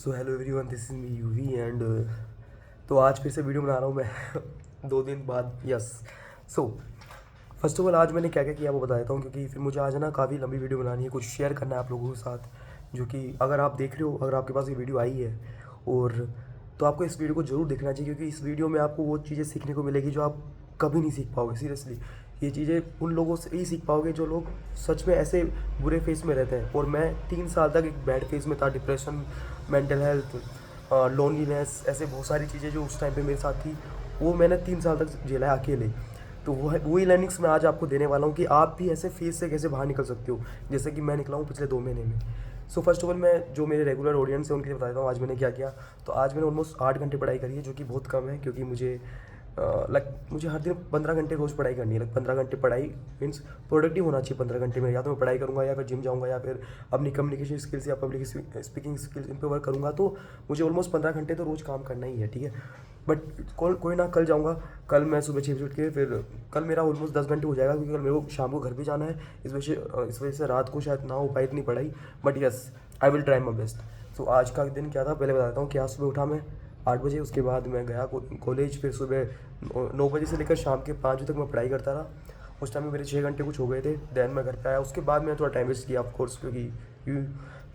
So hello everyone, this is me UV and तो आज फिर से वीडियो बना रहा हूँ मैं 2 दिन बाद। Yes. So first of all आज मैंने क्या क्या किया वो बता देता हूँ, क्योंकि फिर मुझे आज ना काफ़ी लंबी वीडियो बनानी है, कुछ शेयर करना है आप लोगों के साथ। जो कि अगर आप देख रहे हो, अगर आपके पास ये वीडियो आई है और तो आपको इस वीडियो को ज़रूर देखना चाहिए, क्योंकि इस वीडियो में आपको वो चीज़ें सीखने को मिलेगी जो आप कभी नहीं सीख पाओगे। सीरियसली ये चीज़ें उन लोगों से ही सीख पाओगे जो लोग सच में ऐसे बुरे फेस में रहते हैं। और मैं 3 साल तक एक बैड फेस में था, डिप्रेशन, मेंटल हेल्थ, लोनलीनेस, ऐसे बहुत सारी चीज़ें जो उस टाइम पे मेरे साथ थी, वो मैंने 3 साल तक झेला है अकेले। तो वही लर्निंग्स मैं आज आपको देने वाला हूँ कि आप भी ऐसे फेस से कैसे बाहर निकल सकते हो, जैसे कि मैं निकला हूँ पिछले 2 महीने में। सो फर्स्ट ऑफ ऑल मैं जो मेरे रेगुलर ऑडियंस है उनके लिए बता देता हूँ आज मैंने क्या किया। तो आज मैंने ऑलमोस्ट 8 घंटे पढ़ाई करी है, जो कि बहुत कम है, क्योंकि मुझे हर दिन 15 घंटे रोज़ पढ़ाई करनी है। 15 घंटे पढ़ाई मीन्स प्रोडक्टिव होना चाहिए 15 घंटे में। या तो मैं पढ़ाई करूँगा, या फिर जिम जाऊँगा, या फिर अपनी कम्युनिकेशन स्किल्स या पब्लिक स्पीकिंग स्किल्स इन पर वर्क करूँगा। तो मुझे ऑलमोस्ट 15 घंटे तो रोज़ काम करना ही है, ठीक है। बट कोई ना, कल जाऊँगा। कल मैं सुबह 6 बजे उठ के फिर कल मेरा ऑलमोस्ट 10 घंटे हो जाएगा, क्योंकि कल मेरे को शाम को घर भी जाना है। इस वजह से रात को शायद ना हो पाए इतनी पढ़ाई, but yes, I will try my best. तो आज का दिन क्या था पहले बताता हूँ। कि आज सुबह उठा मैं 8 बजे, उसके बाद मैं गया कॉलेज। फिर सुबह 9 बजे से लेकर शाम के 5 बजे तक मैं पढ़ाई करता रहा। उस टाइम में मेरे 6 घंटे कुछ हो गए थे। देन मैं घर पे आया, उसके बाद मैंने थोड़ा टाइम वेस्ट किया ऑफकोर्स, क्योंकि यू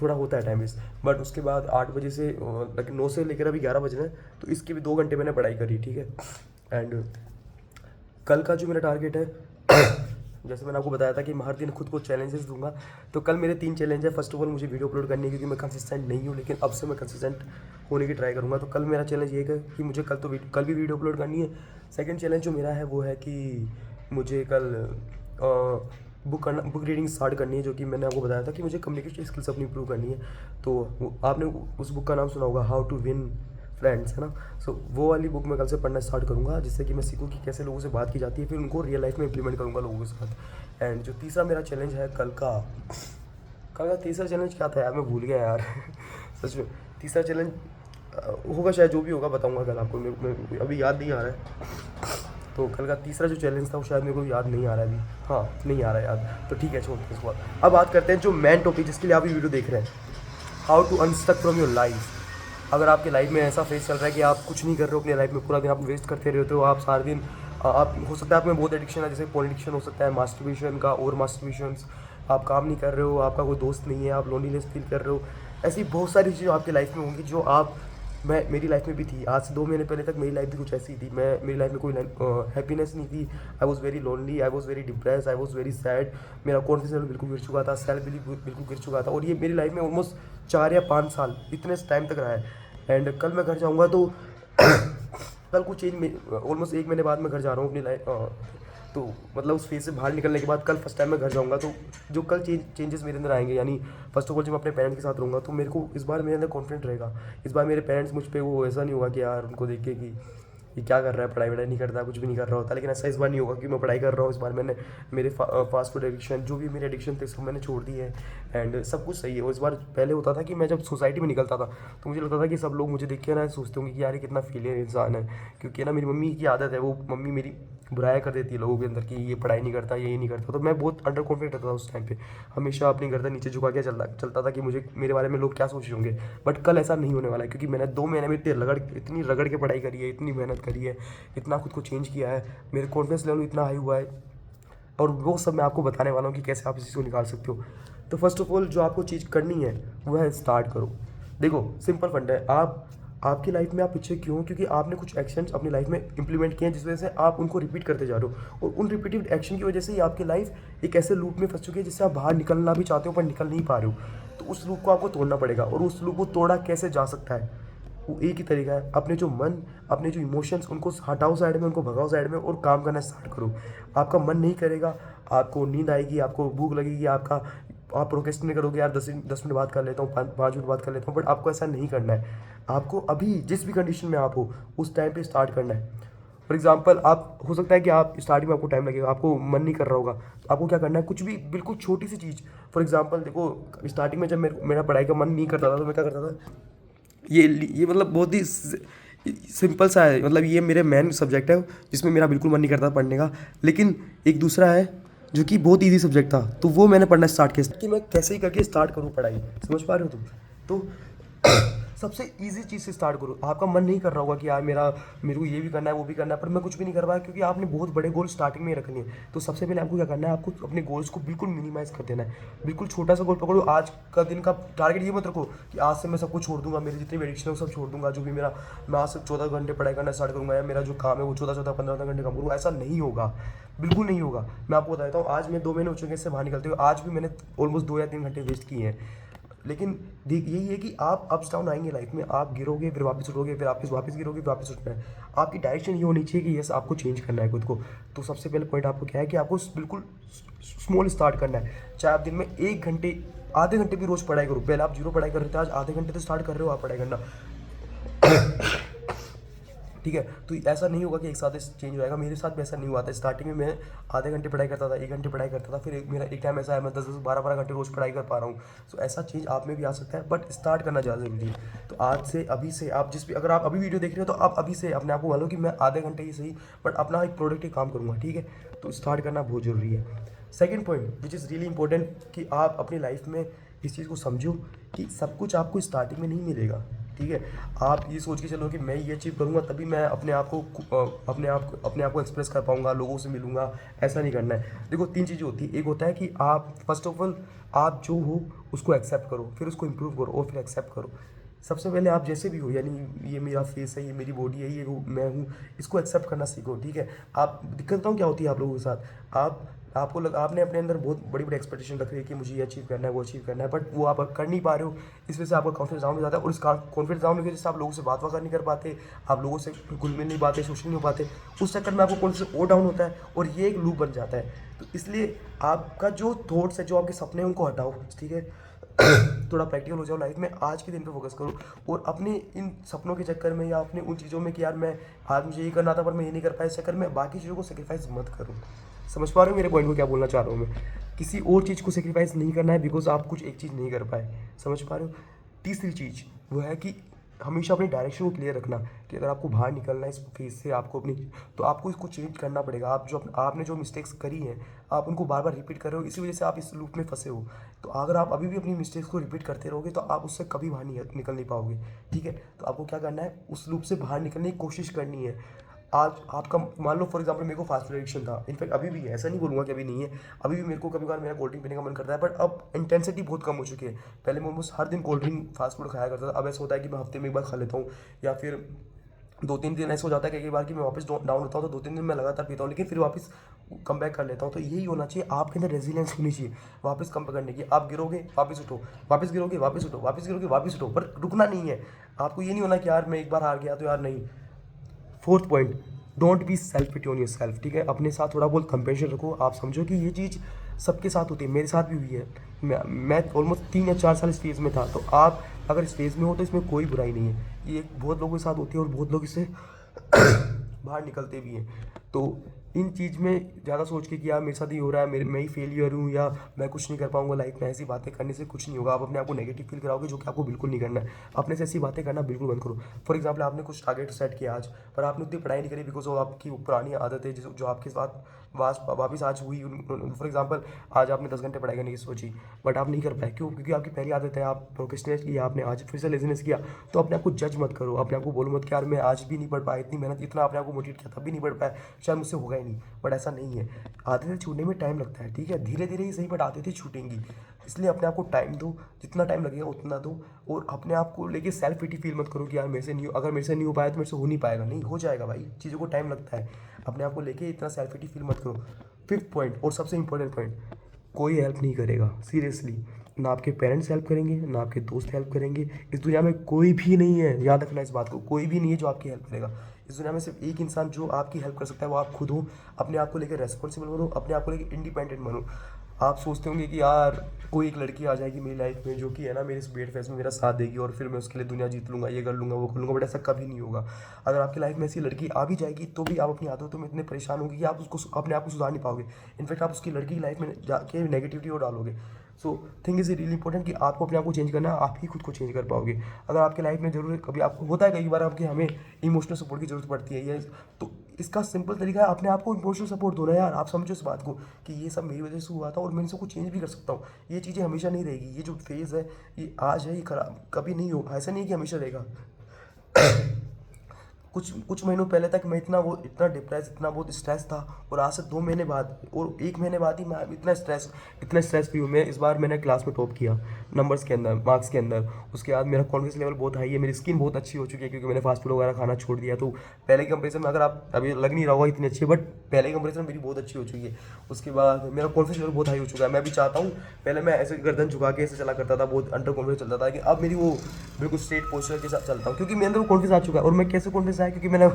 थोड़ा होता है टाइम वेस्ट। बट उसके बाद 8 बजे से 9 से लेकर अभी 11 बज रहे हैं, तो इसके भी 2 घंटे मैंने पढ़ाई करी, ठीक है। एंड कल का जो मेरा टारगेट है जैसे मैंने आपको बताया था कि मैं हर दिन खुद को चैलेंजेस दूंगा। तो कल मेरे 3 चैलेंज है। फर्स्ट ऑफ ऑल मुझे वीडियो अपलोड करनी है, क्योंकि मैं कंसिस्टेंट नहीं हूँ, लेकिन अब से मैं कंसिस्टेंट होने की ट्राई करूँगा। तो कल मेरा चैलेंज ये है कि मुझे कल भी वीडियो अपलोड करनी है। सेकंड चैलेंज जो मेरा है वो है कि मुझे कल बुक रीडिंग स्टार्ट करनी है, जो कि मैंने आपको बताया था कि मुझे कम्युनिकेशन स्किल्स अपनी इंप्रूव करनी है। तो आपने उस बुक का नाम सुना होगा, हाउ टू विन फ्रेंड्स, है ना। सो वो वाली बुक मैं कल से पढ़ना स्टार्ट करूँगा, जिससे कि मैं सीखूँ कि कैसे लोगों से बात की जाती है, फिर उनको रियल लाइफ में इंप्लीमेंट करूँगा लोगों के साथ। एंड जो तीसरा मेरा चैलेंज है कल का तीसरा चैलेंज क्या था यार, मैं भूल गया यार सच में। तीसरा चैलेंज होगा शायद, जो भी होगा बताऊँगा कल आपको। मेरे अभी याद नहीं आ रहा है। तो कल का तीसरा जो चैलेंज था वो शायद मेरे को याद नहीं आ रहा है अभी। हाँ, नहीं आ रहा है याद, तो ठीक है, छोड़ते हैं इसको। अब बात करते हैं जो मेन टॉपिक जिसके लिए आप ये वीडियो देख रहे हैं, how to unstuck from your life. अगर आपके लाइफ में ऐसा फेस चल रहा है कि आप कुछ नहीं कर रहे हो अपनी लाइफ में, पूरा दिन आप वेस्ट करते रहते हो, आप सारा दिन आप हो सकता है आप में बहुत एडिक्शन है, जैसे फोन एडिक्शन हो सकता है, मास्टरबेशन का और मास्टरबेशंस, आप काम नहीं कर रहे हो, आपका कोई दोस्त नहीं है, आप लोनलीनेस फील कर रहे हो। ऐसी बहुत सारी चीज़ें आपकी लाइफ में होंगी जो आप मैं मेरी लाइफ में भी थी। आज से 2 महीने पहले तक मेरी लाइफ भी कुछ ऐसी ही थी। मेरी लाइफ में कोई हैप्पीनेस नहीं थी। I was very lonely, I was very depress, I was very sad. मेरा कॉन्फिडेंस लेवल बिल्कुल गिर चुका था, सेल्फ बिलीफ बिल्कुल गिर चुका था। और ये मेरी लाइफ में ऑलमोस्ट 4 या 5 साल इतने टाइम तक रहा है। एंड कल मैं घर जाऊँगा तो कल कुछ चेंज, ऑलमोस्ट 1 महीने बाद मैं घर जा रहा हूँ अपनी लाइफ। तो मतलब उस फेज से बाहर निकलने के बाद कल फर्स्ट टाइम मैं घर जाऊँगा। तो जो कल चेंजेस मेरे अंदर आएंगे, यानी फर्स्ट ऑफ ऑल जब मैं अपने पेरेंट्स के साथ रहूँगा, तो मेरे को इस बार मेरे अंदर कॉन्फिडेंट रहेगा। इस बार मेरे पेरेंट्स मुझ पर वो ऐसा नहीं होगा कि यार उनको देख के कि ये क्या कर रहा है, पढ़ाई वढ़ाई नहीं करता, कुछ भी नहीं कर रहा होता। लेकिन ऐसा इस बार नहीं होगा कि मैं पढ़ाई कर रहा हूँ। इस बार मैंने मेरे फास्ट फूड एडिक्शन, जो भी मेरे एडिक्शन थे, सब मैंने छोड़ दिए है। एंड सब कुछ सही है। और इस बार पहले होता था कि मैं जब सोसाइटी में निकलता था तो मुझे लगता था कि सब लोग मुझे देख के ना सोचते होंगे कि यार ये कितना फेलियर इंसान है, क्योंकि ना मेरी मम्मी की आदत है, वो मम्मी मेरी बुराया कर देती है लोगों के अंदर कि ये पढ़ाई नहीं करता, ये नहीं करता। तो मैं बहुत अंडर कॉन्फिडेंट रहता था उस टाइम पे, हमेशा अपनी गर्दन नीचे झुका के चलता था कि मुझे मेरे बारे में लोग क्या सोच रहे होंगे। बट कल ऐसा नहीं होने वाला है, क्योंकि मैंने 2 महीने में इतनी रगड़ के पढ़ाई करी है, इतनी मेहनत करी है, इतना खुद को चेंज किया है, मेरे कॉन्फिडेंस लेवल इतना हाई हुआ है। और वो सब मैं आपको बताने वाला हूँ कि कैसे आप इस चीज़ को निकाल सकते हो। तो फर्स्ट ऑफ ऑल जो आपको चीज़ करनी है वो है स्टार्ट करो। देखो सिंपल फंड है, आपकी लाइफ में आप पीछे क्यों हो? क्योंकि आपने कुछ एक्शंस अपनी लाइफ में इंप्लीमेंट किए हैं, जिस वजह से आप उनको रिपीट करते जा रहे हो। और उन रिपीटेड एक्शन की वजह से ही आपकी लाइफ एक ऐसे लूप में फंस चुकी है जिससे आप बाहर निकलना भी चाहते हो पर निकल नहीं पा रहे हो। तो उस लूप को आपको तोड़ना पड़ेगा। और उस लूप को तोड़ा कैसे जा सकता है, वो एक ही तरीका है, अपने जो मन, अपने जो इमोशंस, उनको हटाओ साइड में, उनको भगाओ साइड में और काम करना स्टार्ट करो। आपका मन नहीं करेगा, आपको नींद आएगी, आपको भूख लगेगी, आप प्रोक्रेस्टिनेट करोगे, यार 10 मिनट बात कर लेता हूँ, 5 मिनट बात कर लेता हूँ। बट आपको ऐसा नहीं करना है। आपको अभी जिस भी कंडीशन में आप हो उस टाइम पे स्टार्ट करना है। फॉर एग्जाम्पल, आप हो सकता है कि आप स्टार्टिंग में आपको टाइम लगेगा, आपको मन नहीं कर रहा होगा, तो आपको क्या करना है, कुछ भी बिल्कुल छोटी सी चीज़। फॉर एग्जाम्पल देखो, स्टार्टिंग में जब मेरा पढ़ाई का मन नहीं करता था तो मैं क्या करता था, ये मतलब बहुत ही सिंपल सा है। मतलब ये मेरे मेन सब्जेक्ट है जिसमें मेरा बिल्कुल मन नहीं करता पढ़ने का। लेकिन एक दूसरा है जो कि बहुत इजी सब्जेक्ट था, तो वो मैंने पढ़ना स्टार्ट किया कि मैं कैसे ही करके स्टार्ट करूँ पढ़ाई। समझ पा रहे हो तुम? तो सबसे ईज़ी चीज़ से स्टार्ट करो। आपका मन नहीं कर रहा होगा कि यार मेरे को ये भी करना है, वो भी करना है, पर मैं कुछ भी नहीं कर पाया क्योंकि आपने बहुत बड़े गोल स्टार्टिंग में ही रख लिए। तो सबसे पहले आपको क्या करना है, आपको अपने गोल्स को बिल्कुल मिनिमाइज़ कर देना है। बिल्कुल छोटा-सा गोल पकड़ो। आज का दिन का टारगेट ये मत रखो कि आज से मैं सब कुछ छोड़ दूँगा, मेरी जितनी भी एडिक्शन है वो सब छोड़ दूँगा, जो भी मैं आज से 14 घंटे पढ़ाई करना स्टार्ट करूँगा या मेरा जो काम है वो 14-14, 15-15 घंटे काम करूँगा। ऐसा नहीं होगा, बिल्कुल नहीं होगा। मैं आपको बता देता हूँ, आज मैं 2 महीने हो चुके हैं इससे बाहर निकलते हुए, आज भी मैंने ऑलमोस्ट 2 या 3 घंटे वेस्ट किए हैं। लेकिन यही है कि आप अप्स डाउन आएंगे लाइफ में, आप गिरोगे फिर वापस उठोगे, फिर वापस गिरोगे फिर वापस उठना है। आपकी डायरेक्शन ये होनी चाहिए कि यस आपको चेंज करना है खुद को। तो सबसे पहले पॉइंट आपको क्या है कि आपको बिल्कुल स्मॉल स्टार्ट करना है। चाहे आप दिन में 1 घंटे, आधे घंटे भी रोज़ पढ़ाई करो। पहले आप 0 पढ़ाई कर रहे थे, आज आधे घंटे तो स्टार्ट कर रहे हो आप पढ़ाई करना। ठीक है, तो ऐसा नहीं होगा कि एक साथ चेंज हो जाएगा। मेरे साथ भी ऐसा नहीं हुआ था। स्टार्टिंग में मैं आधे घंटे पढ़ाई करता था, 1 घंटे पढ़ाई करता था, फिर मेरा एक टाइम ऐसा है मैं 10-10, 12-12 घंटे रोज़ पढ़ाई कर पा रहा हूँ। सो ऐसा चेंज आप में भी आ सकता है, बट स्टार्ट करना ज़्यादा ज़रूरी है। तो आज से, अभी से आप अगर आप अभी वीडियो देख रहे हो तो आप अभी से अपने आप को मान लो कि मैं आधे घंटे ही सही बट अपना एक प्रोडक्टिव काम करूँगा। ठीक है, तो स्टार्ट करना बहुत ज़रूरी है। Second point which is really important, कि आप अपनी लाइफ में इस चीज़ को समझो कि सब कुछ आपको स्टार्टिंग में नहीं मिलेगा। ठीक है, आप ये सोच के चलो कि मैं ये अचीव करूँगा तभी मैं अपने आप को एक्सप्रेस कर पाऊँगा, लोगों से मिलूँगा। ऐसा नहीं करना है। देखो 3 चीज़ें होती है। एक होता है कि आप फर्स्ट ऑफ ऑल आप जो हो उसको एक्सेप्ट करो, फिर उसको इम्प्रूव करो और फिर एक्सेप्ट करो। सबसे पहले आप जैसे भी हो, यानी ये मेरा फेस है, ये मेरी बॉडी है, ये मैं हूँ, इसको एक्सेप्ट करना सीखो। ठीक है, आप दिक्कत बताऊँ क्या होती है आप लोगों के साथ, आपने अपने अंदर बहुत बड़ी बड़ी एक्सपेक्टेशन रख रही है कि मुझे ये अचीव करना है, वो अचीव करना है, बट वो आप कर नहीं पा रहे हो। इस वजह से आपका कॉन्फिडेंस डाउन हो जाता है, और इस कॉन्फिडेंस डाउन की वजह से आप लोगों से बात वगैरह नहीं कर पाते, आप लोगों से घुल मिल नहीं पाते, सोशल नहीं हो पाते। उस चक्कर में आपको कॉन्फिडेंस और डाउन होता है और ये एक लूप बन जाता है। तो इसलिए आपका जो थॉट्स है, जो आपके सपने हैं, उनको हटाओ। ठीक है, थोड़ा प्रैक्टिकल हो जाओ लाइफ में, आज के दिन पे फोकस करो। और अपने इन सपनों के चक्कर में या अपने उन चीज़ों में कि यार मैं आज मुझे ये करना था पर मैं ये नहीं कर पाया, इस चक्कर में बाकी चीज़ों को सेक्रीफाइस मत करो। समझ पा रहे हो मेरे पॉइंट को, क्या बोलना चाह रहा हूँ मैं? किसी और चीज़ को सेक्रीफाइस नहीं करना है बिकॉज आप कुछ एक चीज़ नहीं कर पाए। समझ पा रहे हो? तीसरी चीज़ वो है कि हमेशा अपनी डायरेक्शन को क्लियर रखना, कि अगर आपको बाहर निकलना है इस फेज से, आपको अपनी, तो आपको इसको चेंज करना पड़ेगा। आपने जो मिस्टेक्स करी हैं, आप उनको बार बार रिपीट कर रहे हो, इसी वजह से आप इस लूप में फंसे हो। तो अगर आप अभी भी अपनी मिस्टेक्स को रिपीट करते रहोगे तो आप उससे कभी बाहर नहीं निकल नहीं पाओगे। ठीक है, तो आपको क्या करना है, उस लूप से बाहर निकलने की कोशिश करनी है। आज आपका मान लो फॉर एग्जांपल मेरे को फास्ट फूड एडिक्शन था, इनफैक्ट अभी भी है, ऐसा नहीं बोलूँगा कि अभी नहीं है। अभी भी मेरे को कभी बार मेरा कोल्ड ड्रिंक पीने का मन करता है, बट अब इंटेंसिटी बहुत कम हो चुकी है। पहले मैं ऑलमोस्ट हर दिन कोल्ड ड्रिंक फास्ट फूड खाया करता था, अब ऐसा होता है कि मैं हफ्ते में एक बार खा लेता हूँ, या फिर 2-3 दिन ऐसा हो जाता है कई कई बार कि मैं वापस डाउन होता हूँ तो 2-3 दिन मैं लगातार पीता हूँ, लेकिन फिर वापस कम बैक कर लेता हूँ। तो यही होना चाहिए, आपके अंदर रेजिलियंस होनी चाहिए वापस कम करने की। आप गिरोगे वापस उठो, वापस गिरोगे वापस उठो, वापस गिरोगे वापस उठो, पर रुकना नहीं है। आपको ये नहीं होना कि यार मैं एक बार हार गया तो यार नहीं। Fourth point, don't be self pity on yourself. ठीक है, अपने साथ थोड़ा बहुत कंपेरिजन रखो। आप समझो कि ये चीज़ सबके साथ होती है, मेरे साथ भी हुई है। मैं ऑलमोस्ट 3 या 4 साल इस फेज़ में था, तो आप अगर इस फेज़ में हो तो इसमें कोई बुराई नहीं है। ये बहुत लोगों के साथ होती है और बहुत लोग इससे बाहर निकलते भी हैं। तो इन चीज़ में ज़्यादा सोच के कि यार मेरे साथ ही हो रहा है, मैं ही फेलियर हूँ या मैं कुछ नहीं कर पाऊंगा लाइफ में, ऐसी बातें करने से कुछ नहीं होगा। आप अपने आप को नेगेटिव फील कराओगे, जो कि आपको बिल्कुल नहीं करना है। अपने से ऐसी बातें करना बिल्कुल बंद करो। फॉर एग्जाम्पल आपने कुछ टारगेट सेट किया आज, पर आपने उतनी पढ़ाई नहीं करी बिकॉज वो आपकी पुरानी आदत है जो आपके साथ वापस आज हुई। फॉर एग्जाम्पल आज आपने 10 घंटे पढ़ाई करने की सोची बट आप नहीं कर पाए, क्यों? क्योंकि आपकी पहली आदत है, आप प्रोक्रेस्टिनेट किया आपने, आज फिर से लेजीनेस किया। तो अपने आप को जज मत करो, अपने आप को बोलो मत कि यार मैं आज भी नहीं पढ़ पाया, इतनी मेहनत, इतना अपने आप को मोटिवेट किया तब भी नहीं पढ़ पाया, शायद मुझसे होगा ही नहीं। बट ऐसा नहीं है, आदतें छूटने में टाइम लगता है। ठीक है, धीरे धीरे ही सही, बट आदतें छूटेंगी। इसलिए अपने आप को टाइम दो, जितना टाइम लगेगा उतना दो। और अपने आप को लेके सेल्फ पिटी फील मत करो कि यार मेरे से नहीं, अगर मेरे से नहीं हो पाया तो मेरे से हो नहीं पाएगा। नहीं, हो जाएगा भाई, चीज़ों को टाइम लगता है। अपने आप को लेके इतना सेल्फ पिटी फील मत करो। फिफ्थ पॉइंट और सबसे इंपॉर्टेंट पॉइंट, कोई हेल्प नहीं करेगा सीरियसली। ना आपके पेरेंट्स हेल्प करेंगे, ना आपके दोस्त हेल्प करेंगे। इस दुनिया में कोई भी नहीं है, याद रखना इस बात को, कोई भी नहीं है जो आपकी हेल्प करेगा। इस दुनिया में सिर्फ एक इंसान जो आपकी हेल्प कर सकता है वो आप खुद हो। अपने आप को लेकर रेस्पॉन्सिबल बनो, अपने आप को लेकर इंडिपेंडेंट बनो। आप सोचते होंगे कि यार कोई एक लड़की आ जाएगी मेरी लाइफ में जो कि है ना मेरे इस बेड फेस में मेरा साथ देगी और फिर मैं उसके लिए दुनिया जीत लूँगा, ये कर लूँगा, वो कर लूँगा, बट ऐसा कभी नहीं होगा। अगर आपकी लाइफ में ऐसी लड़की आ भी जाएगी तो भी आप अपनी आदतों में इतने परेशान होंगे कि आप उसको अपने आप को सुधार नहीं पाओगे। इनफैक्ट आप उसकी लड़की की लाइफ में जाके नेगेटिविटी और डालोगे। So thing is really important कि आपको अपने आप को चेंज करना है, आप ही खुद को चेंज कर पाओगे। अगर आपके लाइफ में जरूर कभी आपको होता है कई बार आपकी हमें इमोशनल सपोर्ट की जरूरत पड़ती है, ये तो इसका सिंपल तरीका है अपने आप को इमोशनल सपोर्ट दो ना यार। आप समझो इस बात को कि ये सब मेरी वजह से हुआ था और मैं इन सबको चेंज भी कर सकता हूँ। ये चीज़ें हमेशा नहीं रहेगी, ये जो फेज़ है ये आज है, ये खराब कभी नहीं हो, ऐसा नहीं है कि हमेशा रहेगा। कुछ महीनों पहले तक मैं इतना डिप्रेस, इतना बहुत स्ट्रेस था, और आज से 2 महीने बाद और 1 महीने बाद ही मैं इतना स्ट्रेस फ्री हूँ। मैं इस बार मैंने क्लास में टॉप किया नंबर्स के अंदर, मार्क्स के अंदर। उसके बाद मेरा कॉन्फिडेंस लेवल बहुत हाई है, मेरी स्किन बहुत अच्छी हो चुकी है क्योंकि मैंने फास्ट फूड वगैरह खाना छोड़ दिया। तो पहले के कंपेरिजन में, अगर आप अभी लग नहीं रहा होगा इतनी अच्छी, बट पहले के कंपेरिजन मेरी बहुत अच्छी हो चुकी है। उसके बाद मेरा कॉन्फिडेंस लेवल बहुत हाई हो चुका है। मैं भी चाहता हूँ, पहले मैं ऐसे गर्दन झुका के ऐसे चला करता था, बहुत अंडर कॉन्फिडेंस चलता था, कि अब मेरी वो बिल्कुल स्ट्रेट पोस्चर के साथ चलता हूँ क्योंकि मेरे अंदर वो कॉन्फिडेंस आ चुका है। और मैं कैसे कॉन्फिडेंस आया, क्योंकि मैंने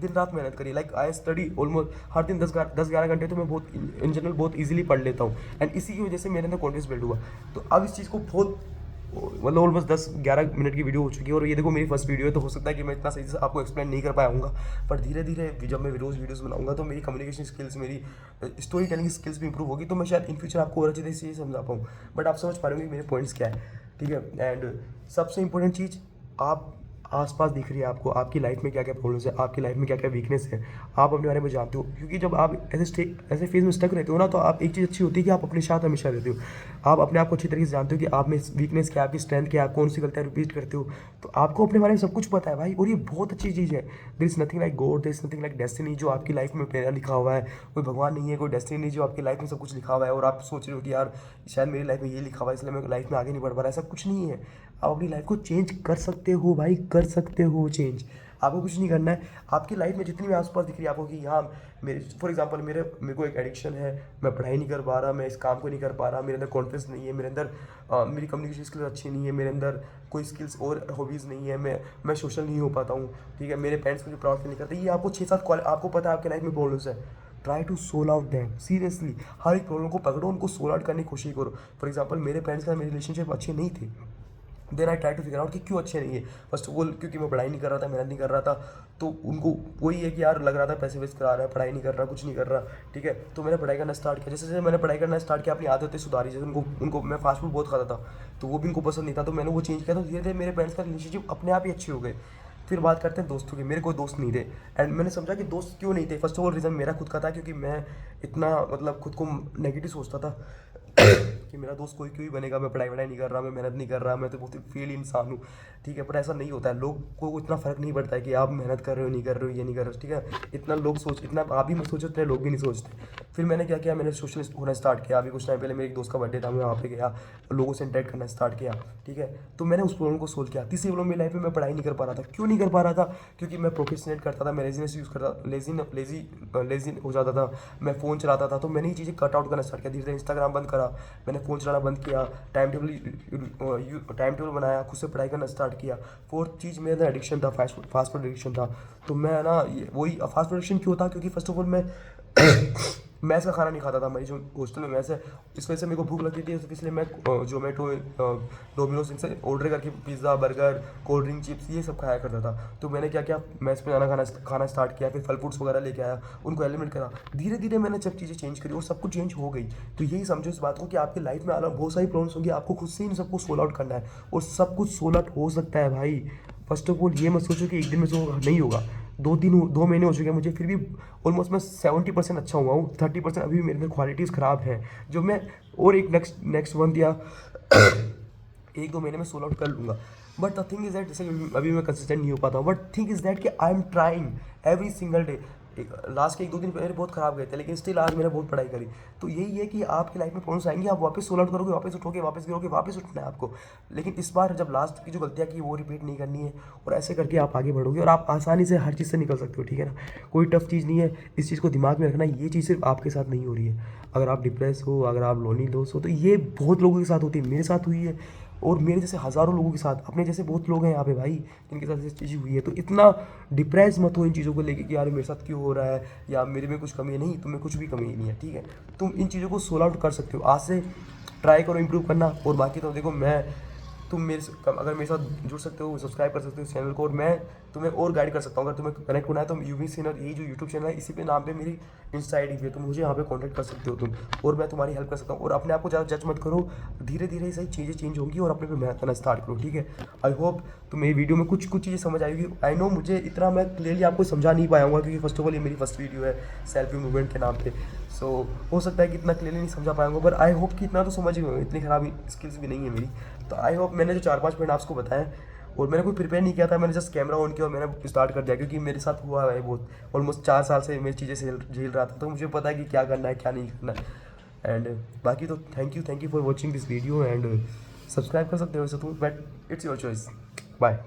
दिन रात मेहनत करी। लाइक आई स्टडी ऑलमोस्ट हर दिन 10-11 घंटे तो मैं बहुत इन जनरल बहुत इजीली पढ़ लेता हूँ, एंड इसी की वजह से मेरे अंदर कॉन्फिडेंस बिल्ड हुआ। तो अब इस चीज़ को बहुत मतलब ऑलमोस्ट 10-11 मिनट की वीडियो हो चुकी है, और ये देखो मेरी फर्स्ट वीडियो है, तो हो सकता है कि मैं इतना सही से आपको एक्सप्लेन नहीं कर पाया हूँगा, पर धीरे धीरे जब मैं रोज़ वीडियोस बनाऊंगा तो मेरी कम्युनिकेशन स्किल्स, मेरी स्टोरी टेलिंग स्किल्स भी इंप्रूव होगी, तो मैं शायद इन फ्यूचर आपको और अच्छे तरीके से समझा पाऊँ। बट आप समझ पा रहे होंगे मेरे पॉइंट्स क्या है, ठीक है। एंड सबसे इंपॉर्टेंट चीज़, आप आसपास दिख रही है आपको, आपकी लाइफ में क्या क्या प्रॉब्लम्स है, आपकी लाइफ में क्या क्या वीकनेस है, आप अपने बारे में जानते हो। क्योंकि जब आप ऐसे फेज में स्टक रहते हो ना, तो आप एक चीज़ अच्छी होती है कि आप अपने साथ हमेशा रहते हो। आप अपने आप को अच्छी तरीके से जानते हो कि आप में वीकनेस क्या है, आपकी स्ट्रेंथ क्या है, कौन सी गलतियाँ रिपीट करते हो। तो आपको अपने बारे में सब कुछ पता है भाई, और ये बहुत अच्छी चीज़ है। There is nothing like God, there is nothing like destiny, जो आपकी लाइफ में पहले लिखा हुआ है। कोई भगवान नहीं है, कोई डेस्टिनी नहीं, जो आपकी लाइफ में सब कुछ लिखा हुआ है, और आप सोच रहे हो कि यार शायद मेरी लाइफ में ये लिखा हुआ है इसलिए मैं लाइफ में आगे नहीं बढ़ पा रहा। ऐसा कुछ नहीं है। आप अपनी लाइफ को चेंज कर सकते हो भाई, कर सकते हो चेंज। आपको कुछ नहीं करना है। आपकी लाइफ में जितनी भी आसपास दिख रही है आपको कि यहाँ मेरे फॉर एग्जांपल मेरे को एक एडिक्शन है, मैं पढ़ाई नहीं कर पा रहा, मैं इस काम को नहीं कर पा रहा, मेरे अंदर कॉन्फिडेंस नहीं है, मेरे अंदर मेरी कम्युनिकेशन स्किल्स अच्छी नहीं है, मेरे अंदर कोई स्किल्स और हॉबीज़ नहीं है, मैं सोशल नहीं हो पाता हूँ, ठीक है, मेरे पेरेंट्स मुझे प्राउड फील नहीं करते। ये आपको 6-7 आपको पता है आपके लाइफ में प्रॉब्लम्स है। Try to solve out them seriously. हर एक प्रॉब्लम को पकड़ो, उनको सोल्व आउट करने की कोशिश करो। फॉर एग्जाम्पल मेरे पेरेंट्स का मेरे रिलेशनशिप अच्छे नहीं थे, then I try to figure out कि क्यों अच्छे नहीं है। फर्स्ट ऑफ ऑल क्योंकि मैं पढ़ाई नहीं कर रहा था, मेहनत नहीं कर रहा था, तो उनको वही है कि यार लग रहा था पैसे वेस्ट करा रहा है, पढ़ाई नहीं कर रहा, कुछ नहीं कर रहा, ठीक है। तो मैंने पढ़ाई करना स्टार्ट किया। जैसे जैसे मैंने पढ़ाई करना स्टार्ट किया, अपनी आदतें सुधारी। जैसे उनको मैं फास्ट फूड बहुत खाता था, तो वो भी उनको पसंद नहीं था, तो मैंने वो चेंज किया। तो धीरे धीरे मेरे पेरेंट्स का रिलेशनशिप अपने आप ही अच्छे हो गए। फिर बात करते हैं दोस्तों की। मेरे कोई दोस्त नहीं थे, एंड मैंने समझा कि दोस्त क्यों नहीं थे। फर्स्ट ऑफ ऑल रीज़न मेरा खुद का था, क्योंकि मैं इतना मतलब खुद को नेगेटिव सोचता था कि मेरा दोस्त कोई क्यों ही बनेगा, मैं पढ़ाई नहीं कर रहा, मैं मेहनत नहीं कर रहा, मैं तो बहुत फेल इंसान हूँ, ठीक है। पर ऐसा नहीं होता है, लोग को इतना फ़र्क नहीं पड़ता है कि आप मेहनत कर रहे हो नहीं कर रहे हो, ये नहीं कर रहे हो, ठीक है। इतना आप भी मत सोचो, इतने लोग भी नहीं सोचते। फिर मैंने क्या किया, मैंने सोशल होना स्टार्ट किया। अभी कुछ टाइम पहले मेरे एक दोस्त का बर्थडे था, मैं वहाँ पे गया, लोगों से इंटरेक्ट करना स्टार्ट किया, ठीक है। तो मैंने उस प्रॉब्लम को सोल्व किया। तीसरी प्रॉब्लम मेरी लाइफ में, मैं पढ़ाई नहीं कर पा रहा था। क्यों नहीं कर पा रहा था? क्योंकि मैं प्रोक्रेस्टिनेट करता था, मैं लेजीनेस यूज़ करता, लेजी हो जाता था, मैं फ़ोन चलाता था। तो मैंने ये चीज़ें कट आउट करना स्टार्ट किया। धीरे धीरे इंस्टाग्राम बंद करा, मैंने फ़ोन चलाना बंद किया, टाइम टेबल बनाया, खुद से पढ़ाई करना स्टार्ट किया। फोर्थ चीज़ मेरा एडिक्शन था, फास्ट फूड एडिक्शन था। तो मैं ना वही फास्ट फूड एडिक्शन क्यों था? क्योंकि फर्स्ट ऑफ ऑल मैं मैस का खाना नहीं खाता था। हमारी जो हॉस्टल में मैस है, इस वजह से मेरे को भूख लगती थी, इसलिए मैं जोमेटो, डोमिनोज इनसे ऑर्डर करके pizza, burger, cold drink, chips ये सब खाया करता था। तो मैंने क्या किया, मैस में खाना स्टार्ट किया। फिर फल फ्रूट्स वगैरह लेके आया, उनको एलिमिनेट करा। धीरे धीरे मैंने जब चीज़ें चेंज करी और सब कुछ चेंज हो गई। तो यही समझो इस बात को कि आपकी लाइफ में अलग बहुत सारी प्रॉब्लम्स होंगी, आपको खुद से इन सबको सोल्व आउट करना है, और सब कुछ सोल्व आउट हो सकता है भाई। फर्स्ट ऑफ ऑल ये मत सोचो कि एक दिन में तो नहीं होगा। 2 महीने हो चुके हैं मुझे, फिर भी ऑलमोस्ट मैं 70% अच्छा हुआ हूँ। 30% अभी भी मेरे अंदर क्वालिटीज़ ख़राब हैं, जो मैं और एक नेक्स्ट मंथ या 1-2 महीने में सोल्व आउट कर लूँगा। But the thing is that, जैसे अभी मैं कंसिस्टेंट नहीं हो पाता हूँ, बट थिंग इज़ दैट कि I am trying every single day. Last के 1-2 दिन पहले बहुत ख़राब गए थे, लेकिन स्टिल आज मैंने बहुत पढ़ाई करी। तो यही है कि आपकी लाइफ में प्रॉब्लम्स आएंगी, आप वापस सोल्व आउट करोगे, वापस उठोगे, वापस गिरोगे, वापस उठना है आपको। लेकिन इस बार जब लास्ट की जो गलतियाँ की वो रिपीट नहीं करनी है, और ऐसे करके आप आगे बढ़ोगे, और आप आसानी से हर चीज़ से निकल सकते हो, ठीक है ना। कोई टफ चीज़ नहीं है, इस चीज़ को दिमाग में रखना। ये चीज़ सिर्फ आपके साथ नहीं हो रही है। अगर आप डिप्रेस हो, अगर आप लोनली दोस्त हो, तो ये बहुत लोगों के साथ होती है, मेरे साथ हुई है, और मेरे जैसे हज़ारों लोगों के साथ, अपने जैसे बहुत लोग हैं यहाँ पे भाई जिनके साथ ऐसी चीज़ें हुई है। तो इतना डिप्रेस मत हो इन चीज़ों को लेके कि यार मेरे साथ क्यों हो रहा है, या मेरे में कुछ कमी है। नहीं, तुम्हें कुछ भी कमी नहीं है, ठीक है। तुम इन चीज़ों को सोल्व आउट कर सकते हो। आज से ट्राई करो इम्प्रूव करना, और बाकी तो देखो मैं तुम अगर मेरे साथ जुड़ सकते हो, सब्सक्राइब कर सकते हो इस चैनल को, और मैं तुम्हें और गाइड कर सकता हूँ। अगर तुम्हें कनेक्ट होना है तो यूवी सिनर, यही जो यूट्यूब चैनल है, इसी पे नाम पे मेरी इंस्टा आईडी भी है, तो मुझे यहाँ पे कॉन्टैक्ट कर सकते हो तुम, और मैं तुम्हारी हेल्प कर सकता हूँ। और अपने आप को ज़्यादा जज मत करो, धीरे धीरे सही चीज़ें चेंज होंगी और अपने पे मेहनत करना स्टार्ट करो, ठीक है। आई होप तुम्हें वीडियो में कुछ चीज़ें समझ आएगी। आई नो मुझे इतना मैं क्लियरली आपको समझा नहीं पाया हूँ, क्योंकि फर्स्ट ऑफ ऑल ये मेरी फर्स्ट वीडियो है सेल्फ मूवमेंट के नाम पे। सो हो सकता है कि इतना क्लियरली नहीं समझा पाऊंगा, पर आई होप कि इतना तो समझ ही होगा, इतनी खराब स्किल्स भी नहीं है मेरी। तो आई होप मैंने जो 4-5 पॉइंट आपको बताया, और मैंने कोई प्रिपेयर नहीं किया था, मैंने जस्ट कैमरा ऑन किया और मैंने स्टार्ट कर दिया, क्योंकि मेरे साथ हुआ है बहुत, ऑलमोस्ट 4 साल से मेरी चीज़ें झेल रहा था, तो मुझे पता है कि क्या करना है क्या नहीं करना है। एंड बाकी तो thank you for watching this video, and subscribe कर सकते हो वैसे तो, but it's your choice. Bye.